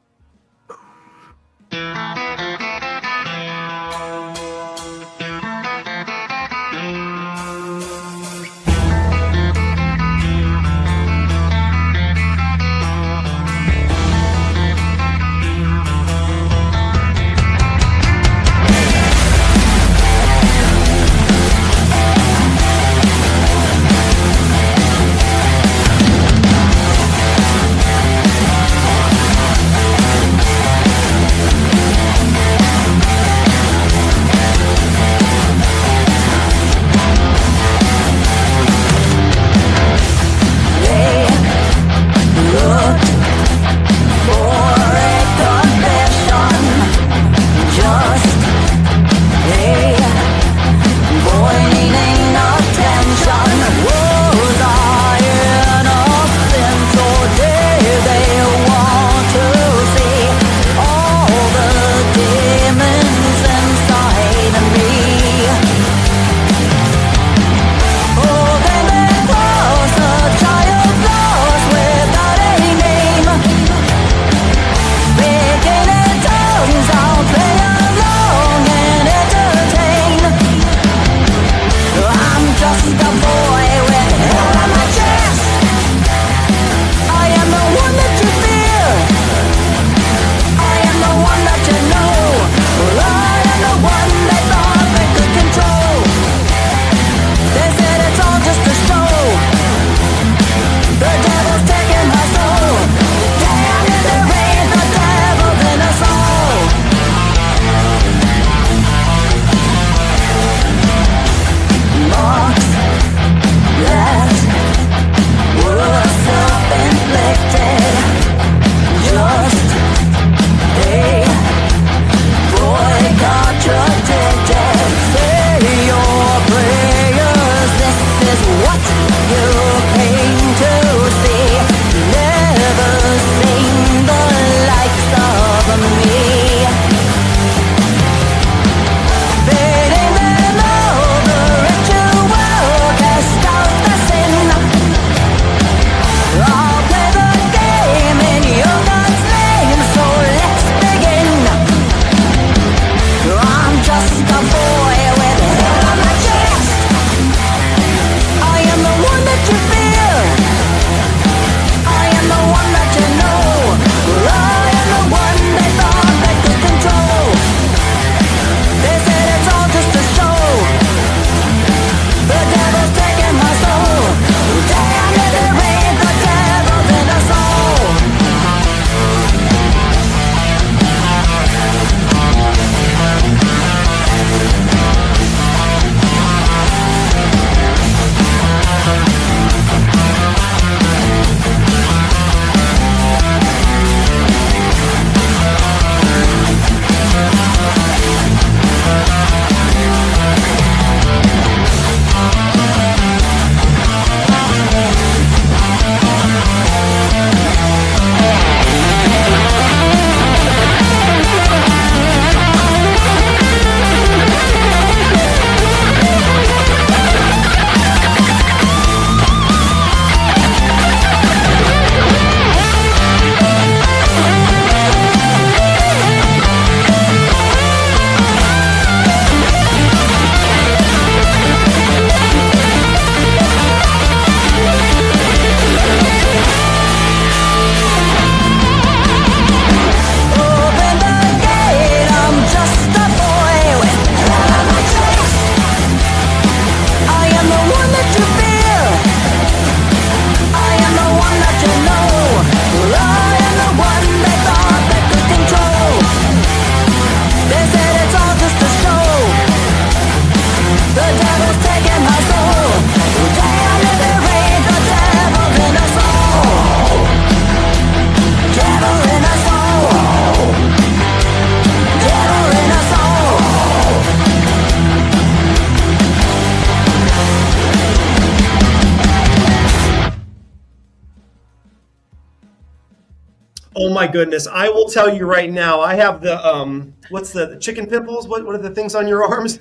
Speaker 2: Oh my goodness! I will tell you right now. I have the what's the chicken pimples? What are the things on your arms?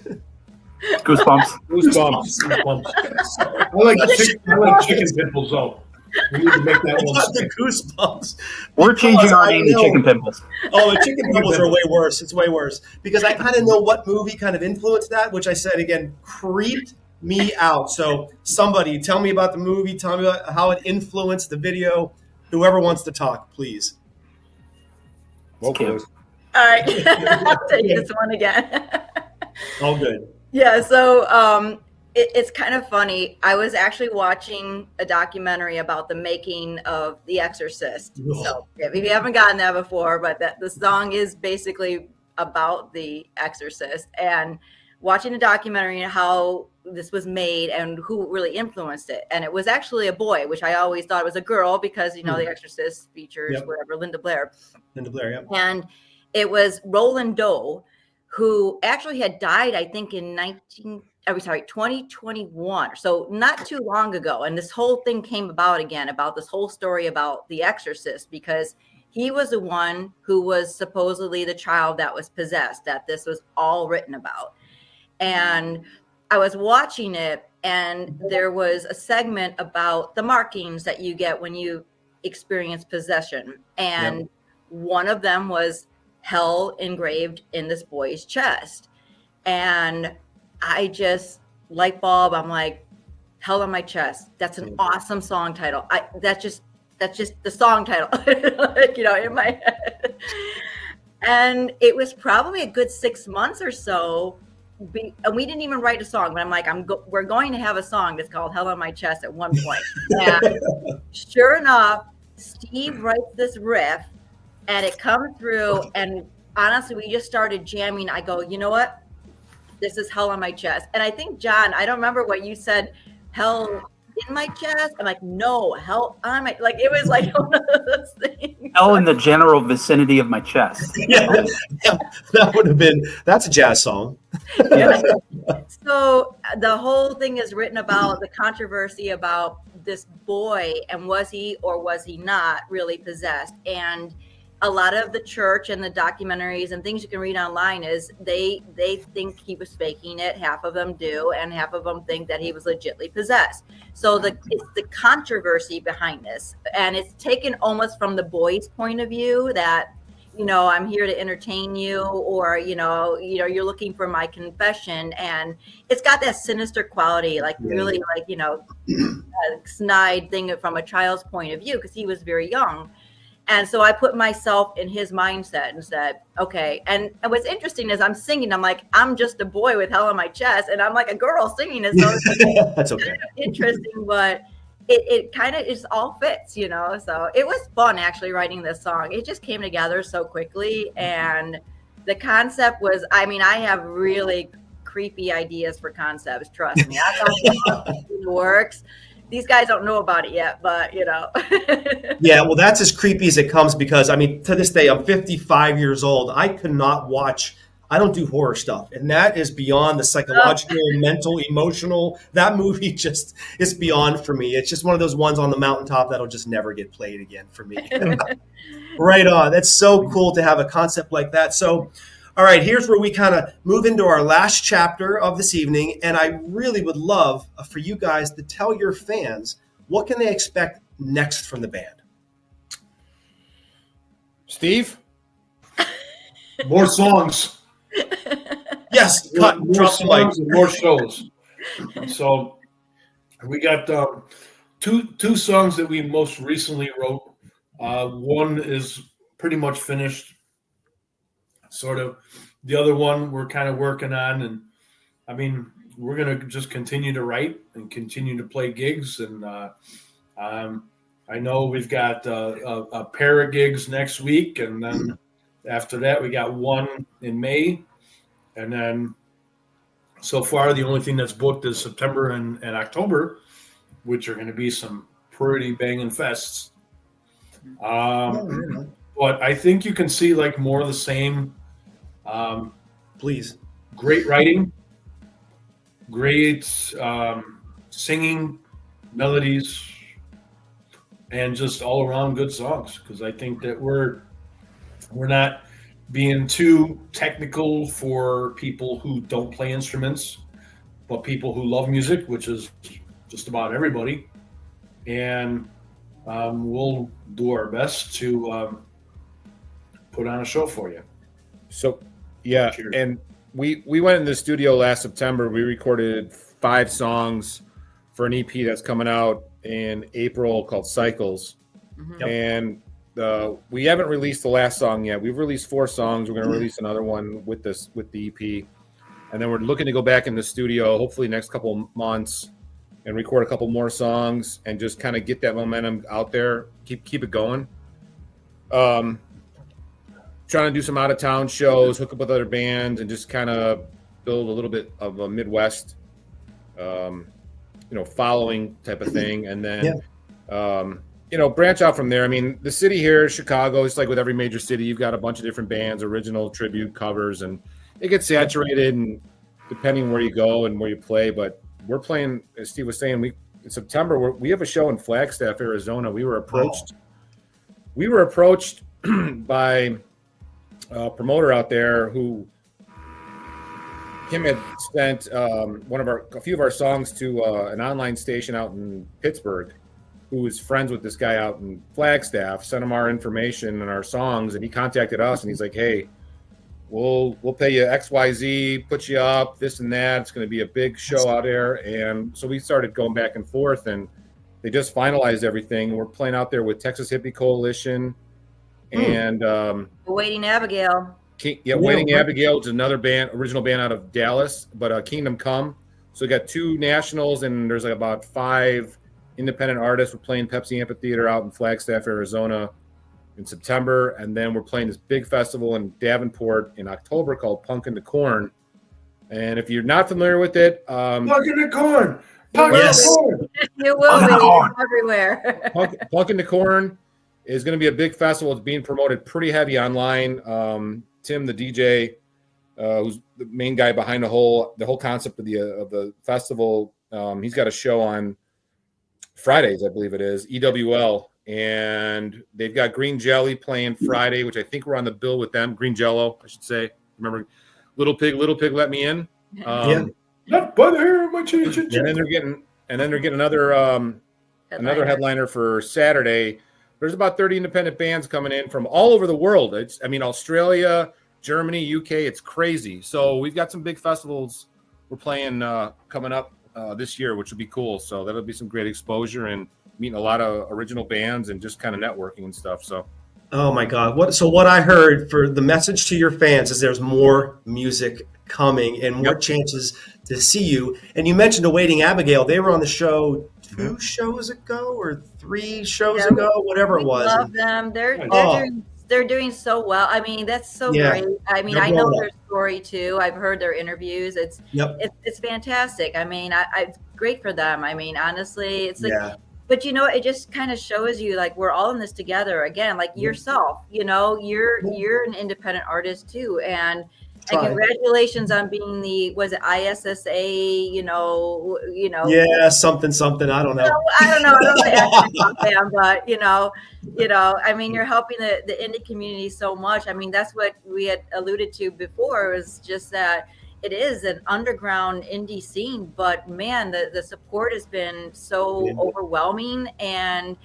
Speaker 3: Goosebumps.
Speaker 4: Goosebumps. I like chicken pimples though. We need to make that
Speaker 2: I
Speaker 4: one
Speaker 2: got the
Speaker 4: stick.
Speaker 2: goosebumps.
Speaker 3: We're changing
Speaker 2: Because
Speaker 3: our
Speaker 2: I
Speaker 3: name to
Speaker 2: know-
Speaker 3: Chicken Pimples.
Speaker 2: Oh, the chicken pimples are way worse. It's way worse because I kind of know what movie kind of influenced that, which I said again creeped me out. So somebody tell me about the movie. Tell me about how it influenced the video. Whoever wants to talk, please.
Speaker 1: Vocalist.
Speaker 5: All right, I'll take this one again.
Speaker 2: All good.
Speaker 5: Yeah, so it's kind of funny. I was actually watching a documentary about the making of The Exorcist.
Speaker 2: Ugh.
Speaker 5: So if you haven't gotten that before, but the song is basically about The Exorcist, and watching a documentary and how this was made and who really influenced it. And it was actually a boy, which I always thought it was a girl because, you know, The Exorcist features whatever, Linda Blair.
Speaker 2: Linda Blair, yeah.
Speaker 5: And it was Roland Doe, who actually had died, I think, in 2021. So not too long ago. And this whole thing came about again, about this whole story about The Exorcist, because he was the one who was supposedly the child that was possessed, that this was all written about. And I was watching it, and there was a segment about the markings that you get when you experience possession. And one of them was hell engraved in this boy's chest. And I just, light bulb, I'm like, hell on my chest. That's an awesome song title. That's just the song title, like, you know, in my head. And it was probably a good 6 months or so. And we didn't even write a song, but I'm like, we're going to have a song that's called Hell on My Chest at one point. And sure enough, Steve writes this riff, and it comes through, and honestly, we just started jamming. I go, you know what? This is Hell on My Chest. And I think, John, I don't remember what you said, hell in my chest. I'm like, no, hell on my, like, it was like one of those things.
Speaker 3: Hell in the general vicinity of my chest.
Speaker 2: Yeah, that would have been, that's a jazz song.
Speaker 5: Yeah. So the whole thing is written about the controversy about this boy, and was he or was he not really possessed? And a lot of the church and the documentaries and things you can read online is they think he was faking it. Half of them do, and half of them think that he was legitly possessed. So it's the controversy behind this, and it's taken almost from the boy's point of view that, you know, I'm here to entertain you, or you know, you're looking for my confession, and it's got that sinister quality, like really, like, you know, a snide thing from a child's point of view, because he was very young. And so I put myself in his mindset and said, okay. And what's interesting is I'm singing, I'm like, I'm just a boy with hell on my chest, and I'm like a girl singing it. So it's
Speaker 2: That's okay.
Speaker 5: kind of interesting, but it kind of just all fits, you know. So it was fun actually writing this song. It just came together so quickly, and the concept was, I mean, I have really creepy ideas for concepts, trust me. I thought it works. These guys don't know about it yet, but you know.
Speaker 2: Yeah, well, that's as creepy as it comes, because I mean, to this day, I'm 55 years old. I cannot watch, I don't do horror stuff. And that is beyond the psychological, mental, emotional. That movie just is beyond for me. It's just one of those ones on the mountaintop that'll just never get played again for me. Right on. That's so cool to have a concept like that. So, all right, here's where we kind of move into our last chapter of this evening. And I really would love for you guys to tell your fans, what can they expect next from the band?
Speaker 1: Steve?
Speaker 4: More songs.
Speaker 2: Yes,
Speaker 4: More
Speaker 2: cut, drop the mic.
Speaker 4: songs and more shows. So we got two songs that we most recently wrote. One is pretty much finished, sort of. The other one we're kind of working on, and I mean, we're gonna just continue to write and continue to play gigs. And I know we've got a pair of gigs next week, and then after that we got one in May, and then so far the only thing that's booked is September and October, which are going to be some pretty banging fests. But I think you can see like more of the same.
Speaker 2: Please.
Speaker 4: Great writing, great singing, melodies, and just all around good songs. Because I think that we're not being too technical for people who don't play instruments, but people who love music, which is just about everybody. And we'll do our best to put on a show for you.
Speaker 1: So, yeah,
Speaker 4: Cheers.
Speaker 1: and we went in the studio last September. We recorded 5 songs for an EP that's coming out in April called Cycles.
Speaker 5: Mhm.
Speaker 1: And we haven't released the last song yet. We've released 4 songs. We're going to release another one with the EP, and then we're looking to go back in the studio hopefully next couple months and record a couple more songs and just kind of get that momentum out there. Keep it going. Trying to do some out of town shows, hook up with other bands, and just kind of build a little bit of a Midwest, following type of thing, and then. Branch out from there. I mean, the city here, Chicago, it's like with every major city, you've got a bunch of different bands, original, tribute, covers, and it gets saturated, and depending where you go and where you play. But we're playing, as Steve was saying, in September, we have a show in Flagstaff, Arizona. We were approached by a promoter out there who Kim had sent a few of our songs to an online station out in Pittsburgh, who was friends with this guy out in Flagstaff, sent him our information and our songs, and he contacted us, and he's like, hey, we'll pay you XYZ, put you up, this and that. It's going to be a big show out there. And so we started going back and forth, and they just finalized everything. We're playing out there with Texas Hippie Coalition and
Speaker 5: Waiting Abigail.
Speaker 1: Waiting Abigail is another band, original band out of Dallas, but Kingdom Come. So we got 2 nationals, and there's like about 5 independent artists. We're playing Pepsi Amphitheater out in Flagstaff, Arizona in September. And then we're playing this big festival in Davenport in October called Punkin' the Corn. And if you're not familiar with it,
Speaker 4: Punkin' the Corn.
Speaker 2: Yes.
Speaker 5: You will be everywhere.
Speaker 1: Punkin' the Corn is going to be a big festival. It's being promoted pretty heavy online. Tim, the DJ, who's the main guy behind the whole concept of the festival, he's got a show on Fridays, I believe it is, EWL, and they've got Green Jelly playing Friday, which I think we're on the bill with them. Green Jello, I should say. Remember, Little Pig, Let Me In.
Speaker 4: Not butter, my chin.
Speaker 1: And then they're getting another headliner for Saturday. There's about 30 independent bands coming in from all over the world. Australia, Germany, UK. It's crazy. So we've got some big festivals we're playing coming up this year, which will be cool. So that'll be some great exposure and meeting a lot of original bands and just kind of networking and stuff. So,
Speaker 2: oh my God! What I heard for the message to your fans is there's more music coming and more chances to see you. And you mentioned Awaiting Abigail. They were on the show 2 shows ago or 3 shows ago, whatever it was.
Speaker 5: I love them. They're doing so well. I mean, that's so great. I mean, I know their story too. I've heard their interviews. It's fantastic. I mean, it's great for them. I mean, honestly, it's like, but it just kind of shows you like we're all in this together again. Like yourself, you're an independent artist too, and congratulations on being the ISSA,
Speaker 2: Yeah, something. I don't know.
Speaker 5: I don't know. I don't know, but I mean, you're helping the indie community so much. I mean, that's what we had alluded to before, was just that it is an underground indie scene, but man, the support has been so overwhelming. And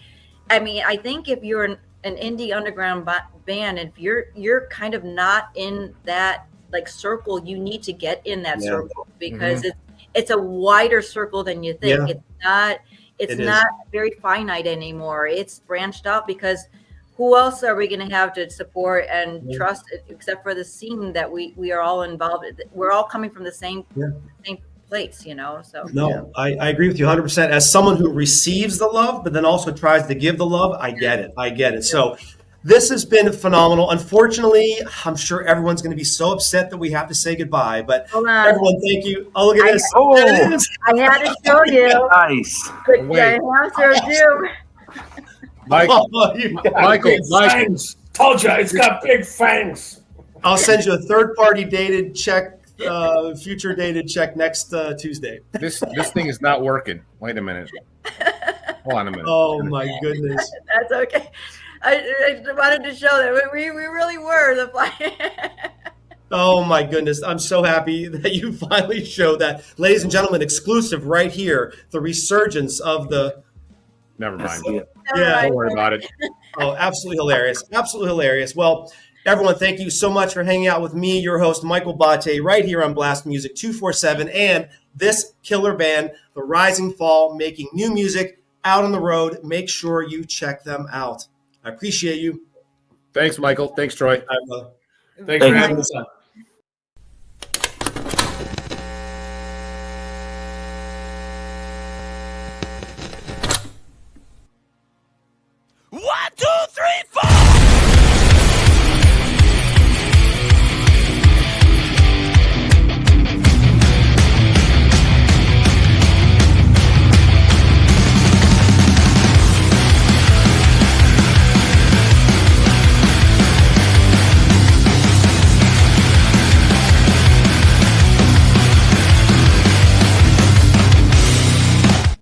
Speaker 5: I mean, I think if you're an indie underground band, if you're kind of not in that like circle, you need to get in that circle, because it's a wider circle than you think. It's not very finite anymore. It's branched out, because who else are we going to have to support and trust except for the scene that we are all involved in? We're all coming from the same place, so.
Speaker 2: No, I agree with you 100%. As someone who receives the love, but then also tries to give the love, I get it. So this has been phenomenal. Unfortunately, I'm sure everyone's going to be so upset that we have to say goodbye, but everyone, thank you. Oh, look at this.
Speaker 5: I had to show you.
Speaker 3: Nice.
Speaker 1: Michael,
Speaker 4: Fangs. Told you, it's got big fangs.
Speaker 2: I'll send you a third-party dated check, future dated check next Tuesday.
Speaker 1: This thing is not working. Wait a minute. Hold on a minute.
Speaker 2: Oh my goodness.
Speaker 5: That's okay. I wanted to show that we really were the fly.
Speaker 2: Oh my goodness. I'm so happy that you finally showed that. Ladies and gentlemen, exclusive right here, the resurgence of the
Speaker 1: Never mind.
Speaker 2: Yeah.
Speaker 1: Don't worry about it.
Speaker 2: Oh, absolutely hilarious. Absolutely hilarious. Well, everyone, thank you so much for hanging out with me, your host, Michael Botte, right here on Blast Music 247, and this killer band, The Rising Fall, making new music out on the road. Make sure you check them out. I appreciate you.
Speaker 1: Thanks, Michael. Thanks, Troy.
Speaker 2: Bye, brother.
Speaker 4: Thanks for having us on.